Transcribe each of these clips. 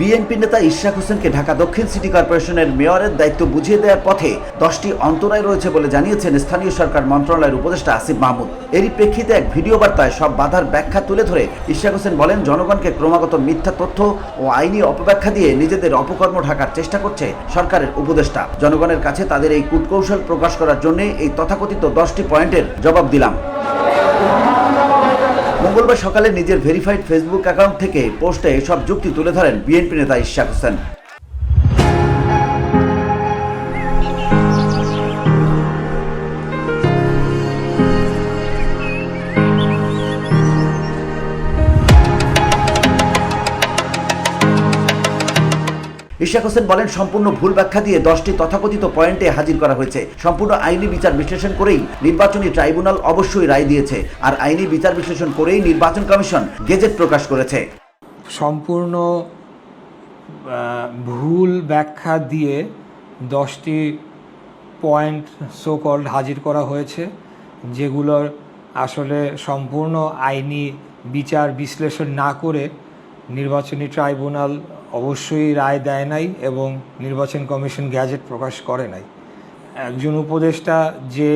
BNP নেতা ইশরাক হোসেনকে ঢাকা দক্ষিণ সিটি কর্পোরেশনের মেয়রের দায়িত্ব বুঝিয়ে দেওয়ার পথে 10টি অন্তরায় রয়েছে বলে জানিয়েছেন স্থানীয় সরকার মন্ত্রণালয়ের উপদেষ্টা আসিফ মাহমুদ। এরই প্রেক্ষিতে এক ভিডিও বার্তায় সব বাধার ব্যাখ্যা তুলে ধরে ইশরাক হোসেন বলেন, জনগণকে ক্রমাগত মিথ্যা তথ্য ও আইনি অপব্যাখ্যা দিয়ে নিজেদের অপকর্ম ঢাকার চেষ্টা করছে সরকারের উপদেষ্টা। জনগণের কাছে তাদের এই কূটকৌশল প্রকাশ করার জন্য এই তথাকথিত 10টি পয়েন্টের জবাব দিলাম। মঙ্গলবার সকালে নিজের ভেরিফাইড ফেসবুক অ্যাকাউন্ট থেকে পোস্টে এসব যুক্তি তুলে ধরেন বিএনপি নেতা ইশরাক হোসেন। ইশরাক হোসেন বলেন, সম্পূর্ণ ভুল ব্যাখ্যা দিয়ে 10টি তথাকথিত পয়েন্টে হাজির করা হয়েছে। সম্পূর্ণ আইনি বিচার বিশ্লেষণ করেই নির্বাচনী ট্রাইব্যুনাল অবশ্যই রায় দিয়েছে, আর আইনি বিচার বিশ্লেষণ করেই নির্বাচন কমিশন গেজেট প্রকাশ করেছে। সম্পূর্ণ ভুল ব্যাখ্যা দিয়ে 10টি পয়েন্ট সো কল্ড হাজির করা হয়েছে, যেগুলোর আসলে সম্পূর্ণ আইনি বিচার বিশ্লেষণ না করে নির্বাচনী ট্রাইব্যুনাল অবশ্যই রায় দেয় নাই এবং নির্বাচন কমিশন গ্যাজেট প্রকাশ করে নাই। একজন উপদেষ্টা যে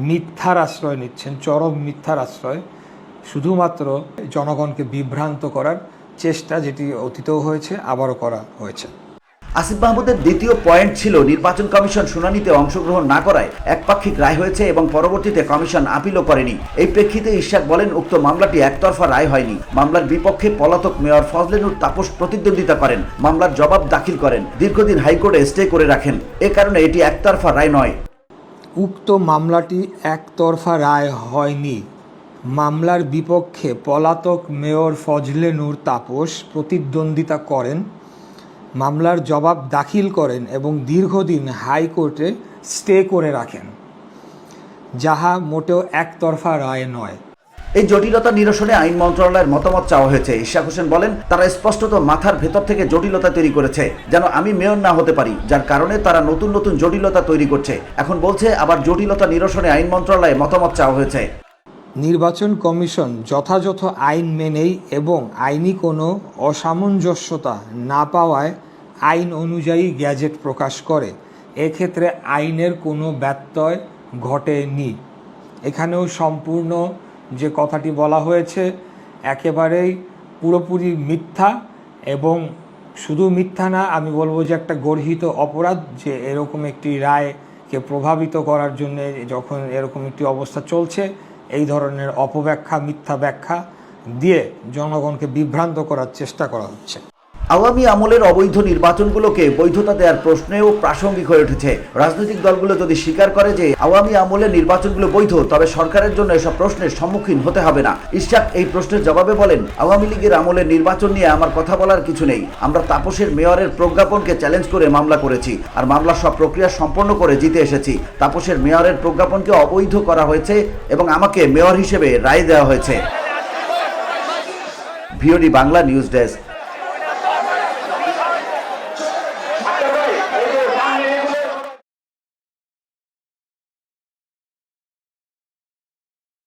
মিথ্যার আশ্রয় নিচ্ছেন, চরম মিথ্যার আশ্রয়, শুধুমাত্র জনগণকে বিভ্রান্ত করার চেষ্টা, যেটি অতীতেও হয়েছে, আবারও করা হয়েছে। আসিফ মাহমুদের দ্বিতীয় পয়েন্ট ছিল, নির্বাচন কমিশন শুনানিতে অংশগ্রহণ না করায় একপাক্ষিক রায় হয়েছে এবং পরবর্তীতে কমিশন আপিলও করেনি। এই প্রেক্ষিতে ইশরাক বলেন, উক্ত মামলাটি একতরফা রায় হয়নি। মামলার বিপক্ষে পলাতক মেয়র ফজলে নূর তাপস প্রতিদ্বন্দ্বিতা করেন, মামলার জবাব দাখিল করেন, দীর্ঘদিন হাইকোর্টে স্টে করে রাখেন। এ কারণে এটি একতরফা রায় নয়। উক্ত মামলাটি একতরফা রায় হয়নি। মামলার বিপক্ষে পলাতক মেয়র ফজলে নূর তাপস প্রতিদ্বন্দ্বিতা করেন, মামলার জবাব দাখিল করেন এবং দীর্ঘদিন হাইকোর্টে স্টে করে রাখেন, যাহা মোটেও একতরফা রায় নয়। এই জটিলতা নিরসনে আইন মন্ত্রণালয়ের মতামত চাওয়া হয়েছে। ইশরাক হোসেন বলেন, তারা স্পষ্টত মাথার ভেতর থেকে জটিলতা তৈরি করেছে যেন আমি মেয়র না হতে পারি, যার কারণে তারা নতুন নতুন জটিলতা তৈরি করছে। এখন বলছে আবার জটিলতা নিরসনে আইন মন্ত্রণালয়ে মতামত চাওয়া হয়েছে। নির্বাচন কমিশন যথাযথ আইন মেনেই এবং আইনি কোনো অসামঞ্জস্যতা না পাওয়ায় আইন অনুযায়ী গ্যাজেট প্রকাশ করে। এক্ষেত্রে আইনের কোনো ব্যত্যয় ঘটেনি। এখানেও সম্পূর্ণ যে কথাটি বলা হয়েছে একেবারেই পুরোপুরি মিথ্যা, এবং শুধু মিথ্যা না, আমি বলবো যে একটা গর্হিত অপরাধ, যে এরকম একটি রায়কে প্রভাবিত করার জন্য যখন এরকম একটি অবস্থা চলছে, এই ধরনের অপব্যাখ্যা, মিথ্যা ব্যাখ্যা দিয়ে জনগণকে বিভ্রান্ত করার চেষ্টা করা হচ্ছে। আওয়ামী আমলের অবৈধ নির্বাচনগুলোকে বৈধতা দেওয়ার প্রশ্নেও প্রাসঙ্গিক হয়ে উঠেছে। রাজনৈতিক দলগুলো যদি স্বীকার করে যে আওয়ামী আমলের নির্বাচনগুলো বৈধ, তবে সরকারের জন্য এসব প্রশ্নের সম্মুখীন হতে হবে না। ইশরাক এই প্রশ্নের জবাবে বলেন, আওয়ামী লীগের আমলের নির্বাচন নিয়ে আমার কথা বলার কিছু নেই। আমরা তাপসের মেয়রের প্রজ্ঞাপনকে চ্যালেঞ্জ করে মামলা করেছি, আর মামলার সব প্রক্রিয়া সম্পন্ন করে জিতে এসেছি। তাপসের মেয়রের প্রজ্ঞাপনকে অবৈধ করা হয়েছে এবং আমাকে মেয়র হিসেবে রায় দেওয়া হয়েছে। VOD Bangla news desk.